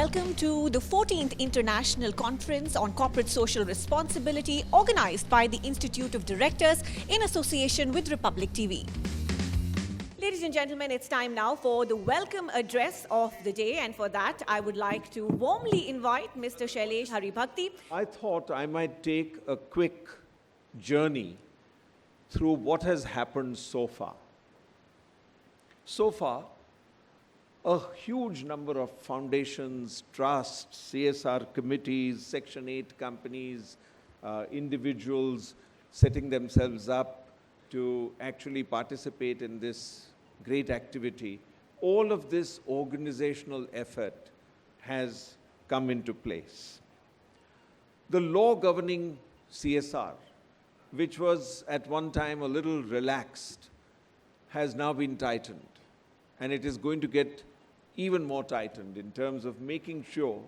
welcome to the 14th International Conference on Corporate Social Responsibility organized by the Institute of Directors in association with Republic TV. Ladies and gentlemen, it's time now for the welcome address of the day, and for that I would like to warmly invite Mr. Shailesh Haribhakti. I thought I might take a quick journey through what has happened so far. So far, a huge number of foundations, trusts, CSR committees, Section 8 companies, individuals setting themselves up to actually participate in this great activity. All of this organizational effort has come into place. The law governing CSR, which was at one time a little relaxed, has now been tightened. And it is going to get even more tightened in terms of making sure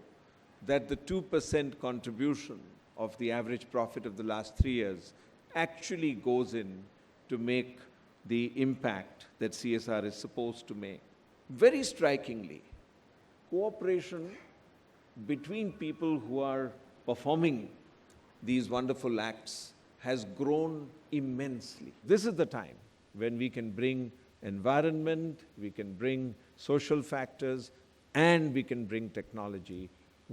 that the 2% contribution of the average profit of the last 3 years actually goes in to make the impact that CSR is supposed to make. Very strikingly, cooperation between people who are performing these wonderful acts has grown immensely. This is the time when we can bring environment, we can bring social factors, and we can bring technology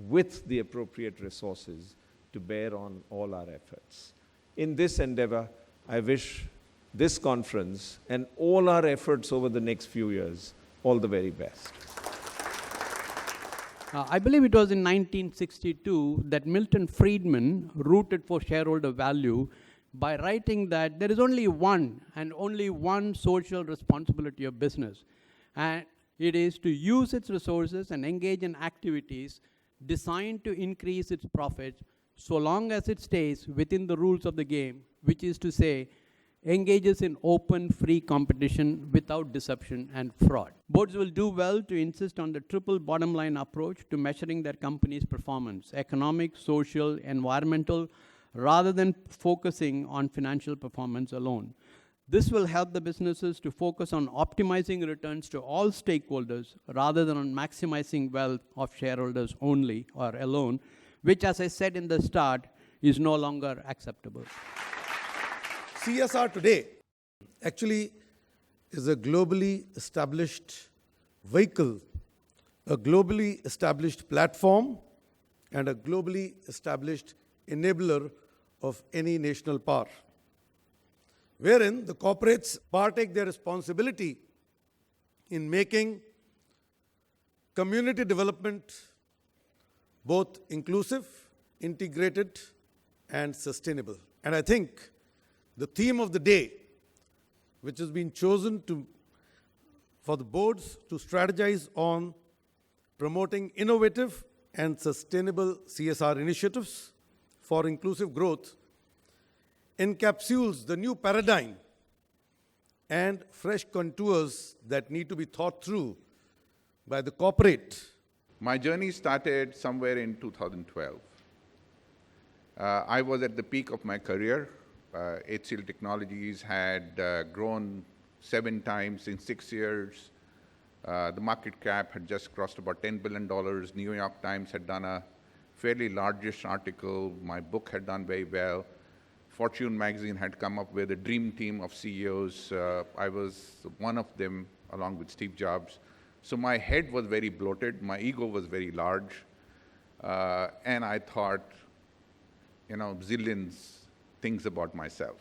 with the appropriate resources to bear on all our efforts. In this endeavor, I wish this conference and all our efforts over the next few years all the very best. I believe it was in 1962 that Milton Friedman rooted for shareholder value by writing that there is only one social responsibility of business, and it is to use its resources and engage in activities designed to increase its profits so long as it stays within the rules of the game, which is to say, engages in open, free competition without deception and fraud. Boards will do well to insist on the triple bottom line approach to measuring their company's performance: economic, social, environmental, rather than focusing on financial performance alone. This will help the businesses to focus on optimizing returns to all stakeholders rather than on maximizing wealth of shareholders only or alone, which, as I said in the start, is no longer acceptable. CSR today actually is a globally established vehicle, a globally established platform, and a globally established enabler of any national power, wherein the corporates partake their responsibility in making community development both inclusive, integrated, and sustainable. And I think the theme of the day, which has been chosen for the boards to strategize on promoting innovative and sustainable CSR initiatives for inclusive growth, encapsulates the new paradigm and fresh contours that need to be thought through by the corporate. My journey started somewhere in 2012. I was at the peak of my career. HCL Technologies had grown 7 times in 6 years. The market cap had just crossed about $10 billion. New York Times had done a fairly largish article. My book had done very well. Fortune magazine had come up with a dream team of CEOs. I was one of them, along with Steve Jobs. So my head was very bloated. My ego was very large. And I thought, zillions things about myself.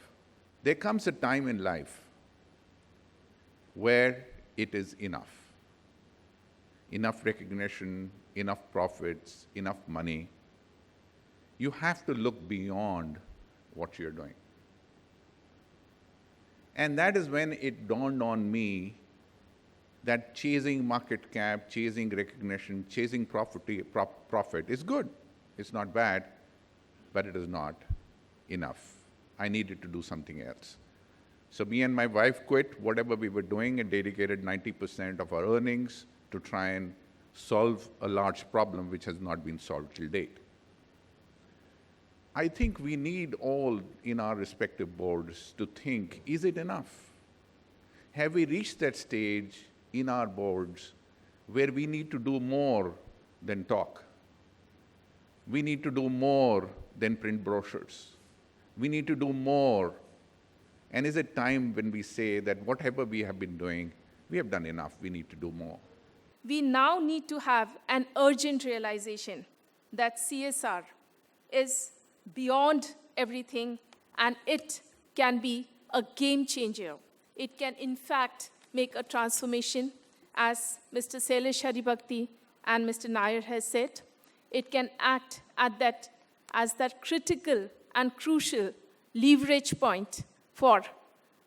There comes a time in life where it is enough. Enough recognition, enough profits, enough money. You have to look beyond what you're doing. And that is when it dawned on me that chasing market cap, chasing recognition, chasing profit is good. It's not bad, but it is not enough. I needed to do something else. So me and my wife quit whatever we were doing and dedicated 90% of our earnings to try and solve a large problem which has not been solved till date. I think we need all in our respective boards to think, is it enough? Have we reached that stage in our boards where we need to do more than talk. We need to do more than print brochures. We need to do more. And is it time when we say that whatever we have been doing, we have done enough, we need to do more? We now need to have an urgent realization that CSR is beyond everything and it can be a game changer. It can, in fact, make a transformation, as Mr. Sailesh Haribhakti and Mr. Nair has said. It can act as that critical and crucial leverage point for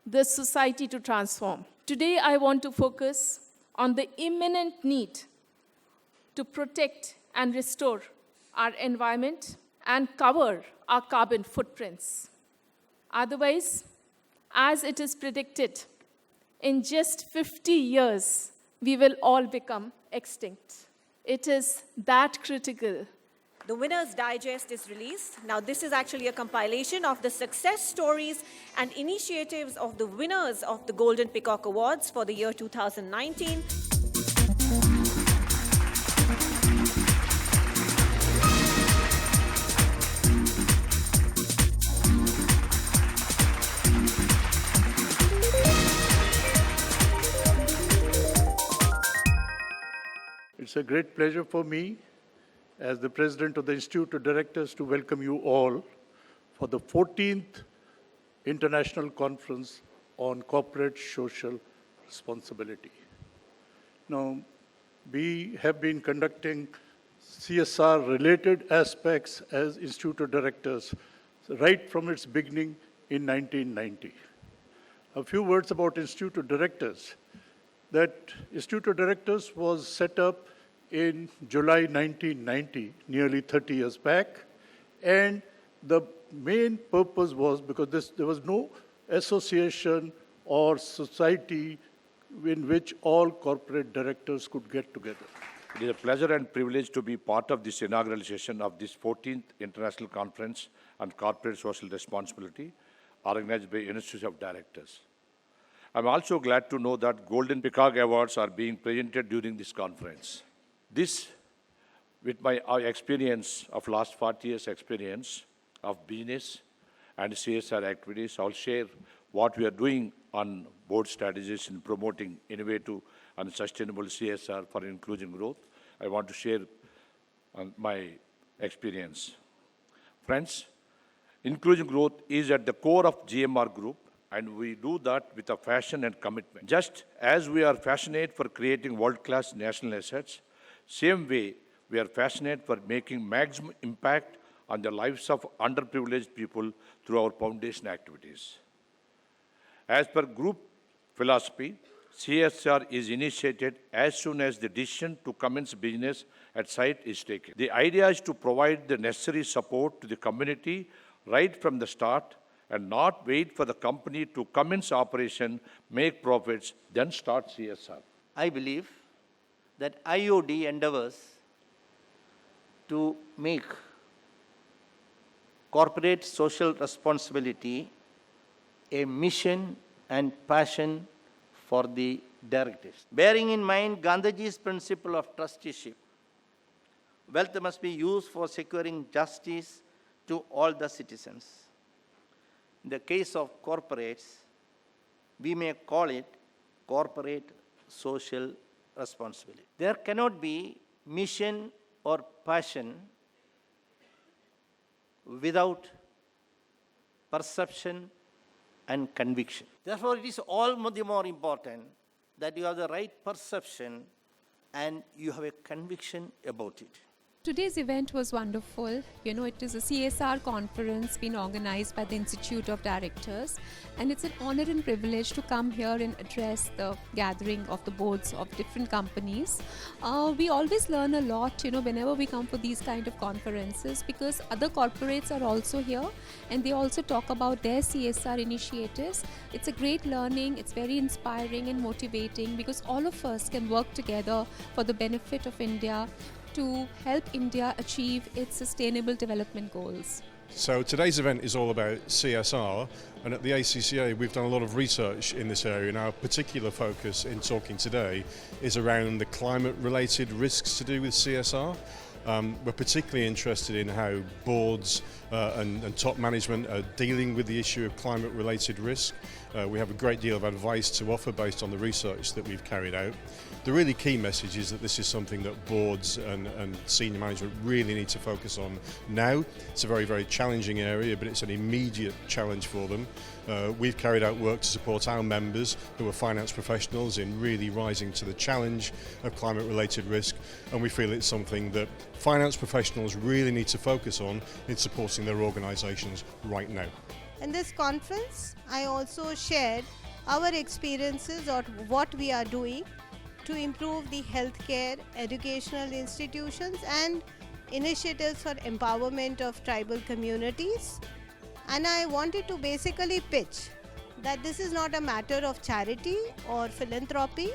the society to transform. Today, I want to focus on the imminent need to protect and restore our environment and cover our carbon footprints. Otherwise, as it is predicted, in just 50 years, we will all become extinct. It is that critical. The Winner's Digest is released. Now, this is actually a compilation of the success stories and initiatives of the winners of the Golden Peacock Awards for the year 2019. It's a great pleasure for me, as the President of the Institute of Directors, to welcome you all for the 14th International Conference on Corporate Social Responsibility. Now, we have been conducting CSR-related aspects as Institute of Directors right from its beginning in 1990. A few words about Institute of Directors. That Institute of Directors was set up in July 1990, nearly 30 years back, and the main purpose was because there was no association or society in which all corporate directors could get together. It is a pleasure and privilege to be part of this inaugural session of this 14th International Conference on Corporate Social Responsibility, organized by Institute of Directors. I'm also glad to know that Golden Peacock Awards are being presented during this conference. This, with my experience of last 40 years experience of business and CSR activities, I'll share what we are doing on board strategies in promoting innovative and sustainable CSR for inclusive growth. I want to share my experience. Friends, inclusive growth is at the core of GMR Group, and we do that with a passion and commitment. Just as we are passionate for creating world-class national assets, same way we are passionate for making maximum impact on the lives of underprivileged people through our foundation activities. As per group philosophy, CSR is initiated as soon as the decision to commence business at site is taken. The idea is to provide the necessary support to the community right from the start and not wait for the company to commence operation, make profits, then start CSR. I believe that IOD endeavors to make corporate social responsibility a mission and passion for the directors. Bearing in mind Gandhiji's principle of trusteeship, wealth must be used for securing justice to all the citizens. In the case of corporates, we may call it corporate social responsibility. There cannot be mission or passion without perception and conviction. Therefore, it is all the more important that you have the right perception and you have a conviction about it. Today's event was wonderful. It is a CSR conference being organized by the Institute of Directors, and it's an honor and privilege to come here and address the gathering of the boards of different companies. We always learn a lot, whenever we come for these kind of conferences, because other corporates are also here and they also talk about their CSR initiatives. It's a great learning, it's very inspiring and motivating, because all of us can work together for the benefit of India to help India achieve its sustainable development goals. So today's event is all about CSR, and at the ACCA we've done a lot of research in this area, and our particular focus in talking today is around the climate-related risks to do with CSR. We're particularly interested in how boards and top management are dealing with the issue of climate-related risk. We have a great deal of advice to offer based on the research that we've carried out. The really key message is that this is something that boards and senior management really need to focus on now. It's a very, very challenging area, but it's an immediate challenge for them. We've carried out work to support our members who are finance professionals in really rising to the challenge of climate-related risk, and we feel it's something that finance professionals really need to focus on in supporting their organisations right now. In this conference, I also shared our experiences of what we are doing to improve the healthcare, educational institutions and initiatives for empowerment of tribal communities. And I wanted to basically pitch that this is not a matter of charity or philanthropy.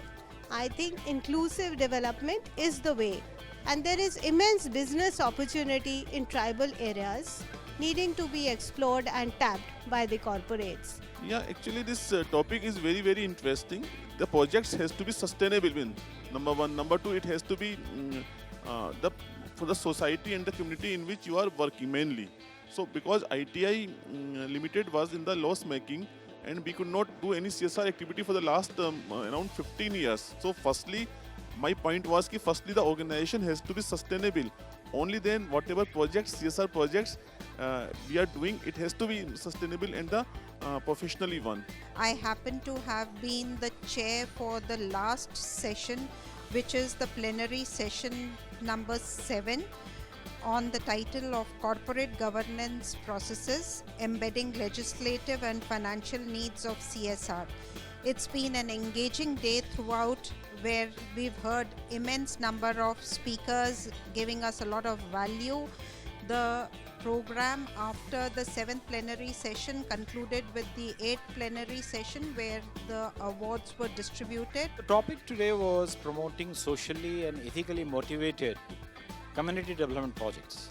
I think inclusive development is the way. And there is immense business opportunity in tribal areas needing to be explored and tapped by the corporates. Yeah, actually this topic is very, very interesting. The projects has to be sustainable, number one. Number two, it has to be for the society and the community in which you are working mainly. So because ITI Limited was in the loss making and we could not do any CSR activity for the last around 15 years. So firstly, my point was that firstly the organization has to be sustainable. Only then whatever projects, CSR projects we are doing, it has to be sustainable and the professionally one. I happen to have been the chair for the last session, which is the plenary session number 7 on the title of Corporate Governance Processes, Embedding Legislative and Financial Needs of CSR. It's been an engaging day throughout where we've heard immense number of speakers giving us a lot of value. The program after the 7th plenary session concluded with the 8th plenary session where the awards were distributed. The topic today was promoting socially and ethically motivated community development projects.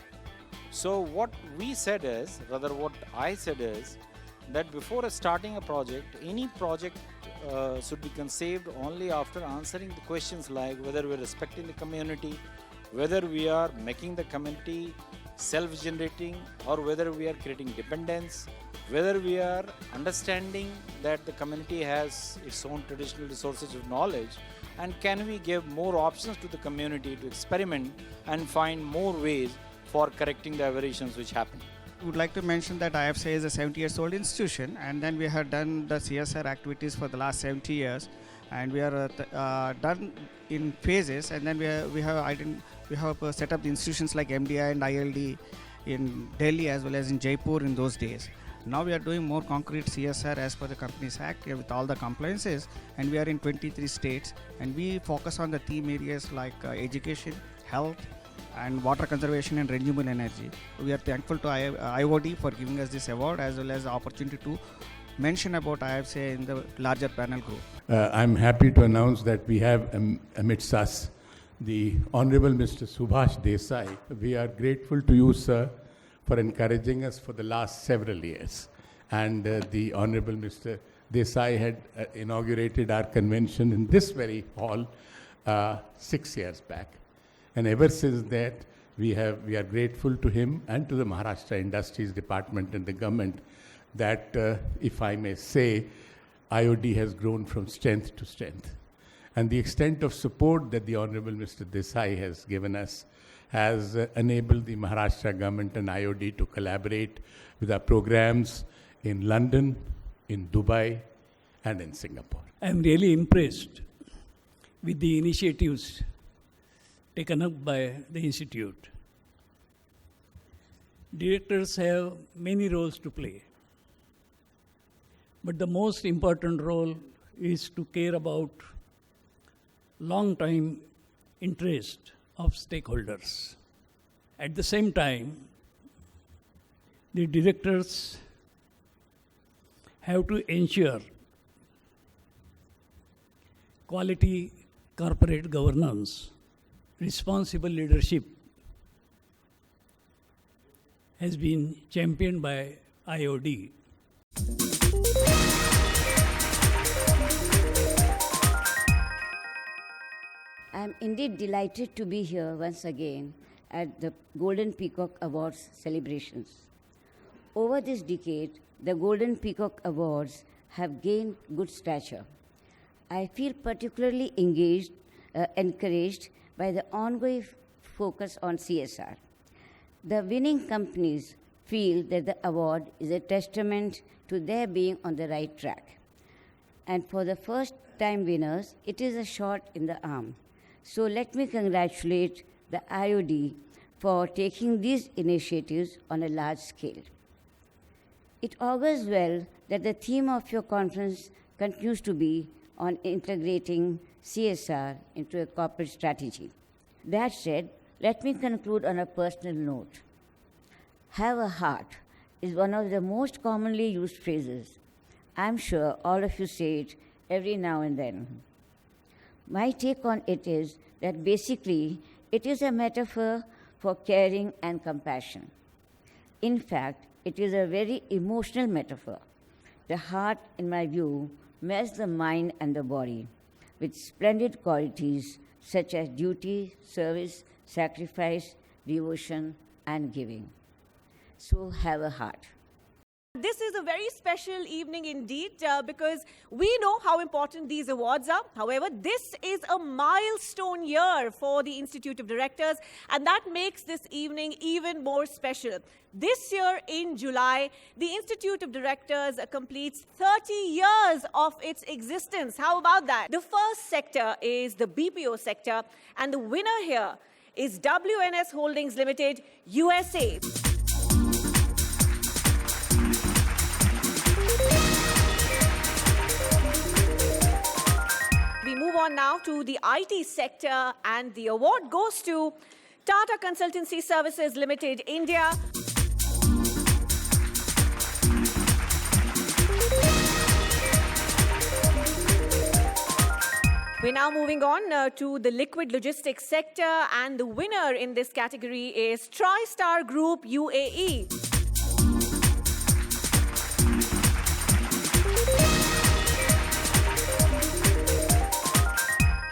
So what we said is, rather what I said is, that before starting a project, any project should be conceived only after answering the questions like whether we are respecting the community, whether we are making the community self-generating, or whether we are creating dependence, whether we are understanding that the community has its own traditional resources of knowledge, and can we give more options to the community to experiment and find more ways for correcting the aberrations which happen. I would like to mention that IFCA is a 70 years old institution, and then we have done the CSR activities for the last 70 years, and we are done in phases, and then we have set up the institutions like MDI and ILD in Delhi as well as in Jaipur in those days. Now we are doing more concrete CSR as per the Companies Act with all the compliances, and we are in 23 states, and we focus on the theme areas like education, health, and water conservation and renewable energy. We are thankful to IOD for giving us this award as well as the opportunity to mention about IFCA in the larger panel group. I'm happy to announce that we have amidst us the Honorable Mr. Subhash Desai. We are grateful to you, sir, for encouraging us for the last several years. And the Honorable Mr. Desai had inaugurated our convention in this very hall 6 years back. And ever since that, we are grateful to him and to the Maharashtra Industries Department and the government that, if I may say, IOD has grown from strength to strength. And the extent of support that the Honorable Mr. Desai has given us has enabled the Maharashtra government and IOD to collaborate with our programs in London, in Dubai, and in Singapore. I'm really impressed with the initiatives taken up by the Institute. Directors have many roles to play, but the most important role is to care about long-term interest of stakeholders. At the same time, the directors have to ensure quality corporate governance, responsible leadership, has been championed by IOD. I am indeed delighted to be here once again at the Golden Peacock Awards celebrations. Over this decade, the Golden Peacock Awards have gained good stature. I feel particularly encouraged by the ongoing focus on CSR. The winning companies feel that the award is a testament to their being on the right track. And for the first-time winners, it is a shot in the arm. So let me congratulate the IOD for taking these initiatives on a large scale. It augurs well that the theme of your conference continues to be on integrating CSR into a corporate strategy. That said, let me conclude on a personal note. Have a heart is one of the most commonly used phrases. I'm sure all of you say it every now and then. My take on it is that basically it is a metaphor for caring and compassion. In fact, it is a very emotional metaphor. The heart, in my view, melds the mind and the body with splendid qualities such as duty, service, sacrifice, devotion, and giving. So have a heart. This is a very special evening indeed because we know how important these awards are. However, this is a milestone year for the Institute of Directors, and that makes this evening even more special. This year in July, the Institute of Directors completes 30 years of its existence. How about that? The first sector is the BPO sector, and the winner here is WNS Holdings Limited, USA. We move on now to the IT sector, and the award goes to Tata Consultancy Services Limited, India. We're now moving on to the liquid logistics sector, and the winner in this category is TriStar Group, UAE.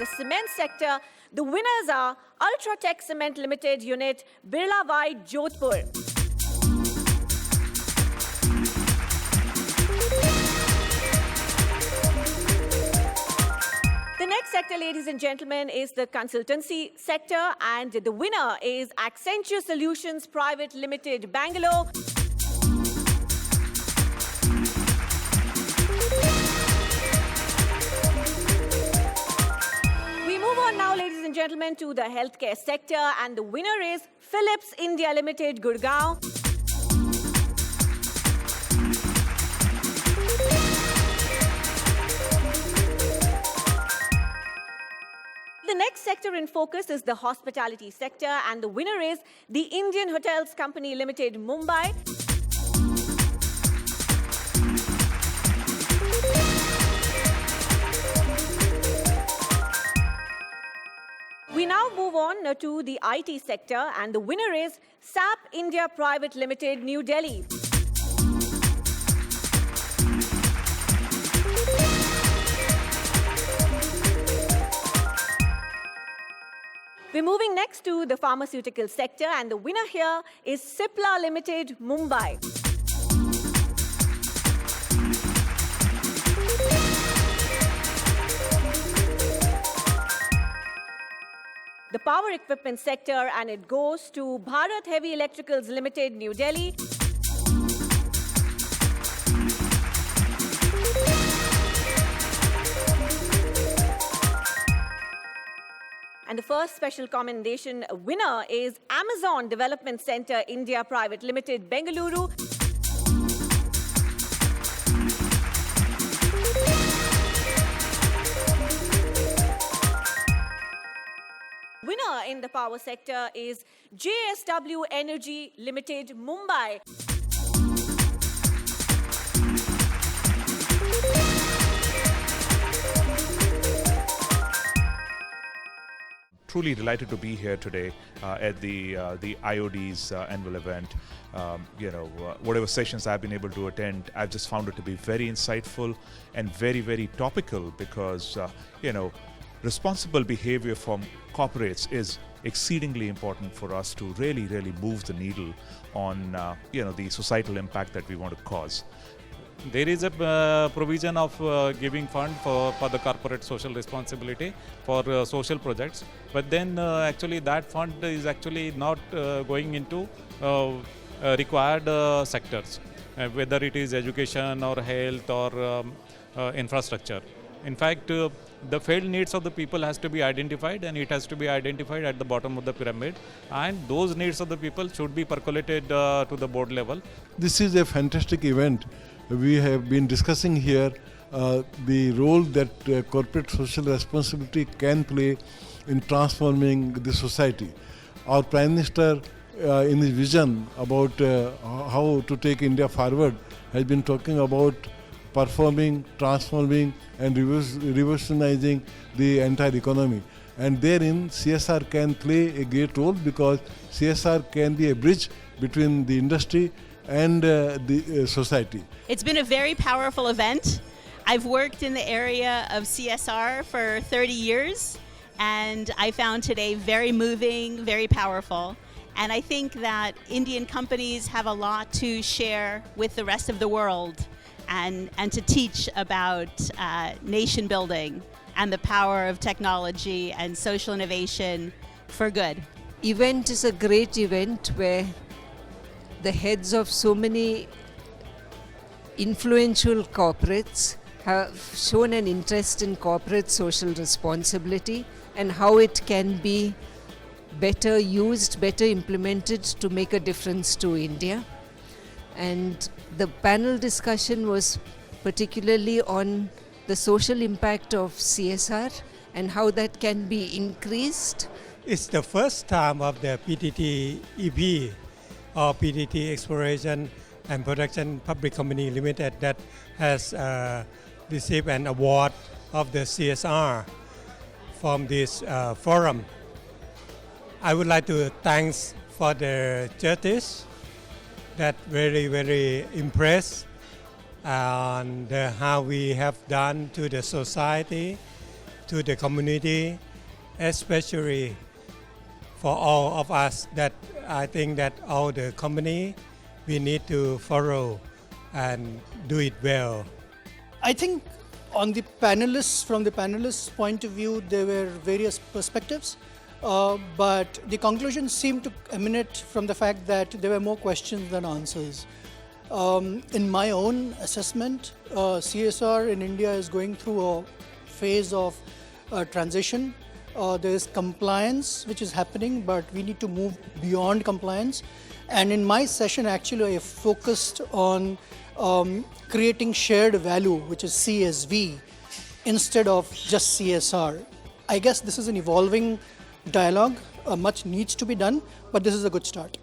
The cement sector, the winners are Ultratech Cement Limited Unit, Birla White, Jodhpur. The next sector, ladies and gentlemen, is the consultancy sector, and the winner is Accenture Solutions Private Limited, Bangalore. Now, ladies and gentlemen, to the healthcare sector, and the winner is Philips India Limited, Gurgaon. The next sector in focus is the hospitality sector, and the winner is the Indian Hotels Company Limited, Mumbai. We now move on to the IT sector, and the winner is SAP India Private Limited, New Delhi. We're moving next to the pharmaceutical sector, and the winner here is Cipla Limited, Mumbai. The power equipment sector, and it goes to Bharat Heavy Electricals Limited, New Delhi. And the first special commendation winner is Amazon Development Center India Private Limited, Bengaluru. Winner in the power sector is JSW Energy Limited, Mumbai. truly delighted to be here today at the IOD's annual event. Whatever sessions I've been able to attend, I've just found it to be very insightful and very, very topical because, responsible behavior from corporates is exceedingly important for us to really, really move the needle on, the societal impact that we want to cause. There is a provision of giving fund for the corporate social responsibility for social projects, but then actually that fund is actually not going into required sectors, whether it is education or health or infrastructure. In fact, the felt needs of the people has to be identified, and it has to be identified at the bottom of the pyramid, and those needs of the people should be percolated to the board level. This is a fantastic event. We have been discussing here the role that corporate social responsibility can play in transforming the society. Our Prime Minister, in his vision about how to take India forward, has been talking about performing, transforming and revolutionizing the entire economy. And therein CSR can play a great role because CSR can be a bridge between the industry and the society. It's been a very powerful event. I've worked in the area of CSR for 30 years, and I found today very moving, very powerful. And I think that Indian companies have a lot to share with the rest of the world and to teach about nation building and the power of technology and social innovation for good. Event is a great event where the heads of so many influential corporates have shown an interest in corporate social responsibility and how it can be better used, better implemented to make a difference to India. And the panel discussion was particularly on the social impact of CSR and how that can be increased. It's the first time of the PTT EP or PTT Exploration and Production Public Company Limited that has received an award of the CSR from this forum. I would like to thank for the judges that very, very impressed on how we have done to the society, to the community, especially for all of us that I think that all the company, we need to follow and do it well. I think on the panelists, from the panelists' point of view, there were various perspectives. But the conclusion seemed to emanate from the fact that there were more questions than answers. In my own assessment, CSR in India is going through a phase of transition. There is compliance which is happening, but we need to move beyond compliance. And in my session, actually, I focused on creating shared value, which is CSV, instead of just CSR. I guess this is an evolving dialogue. Much needs to be done, but this is a good start.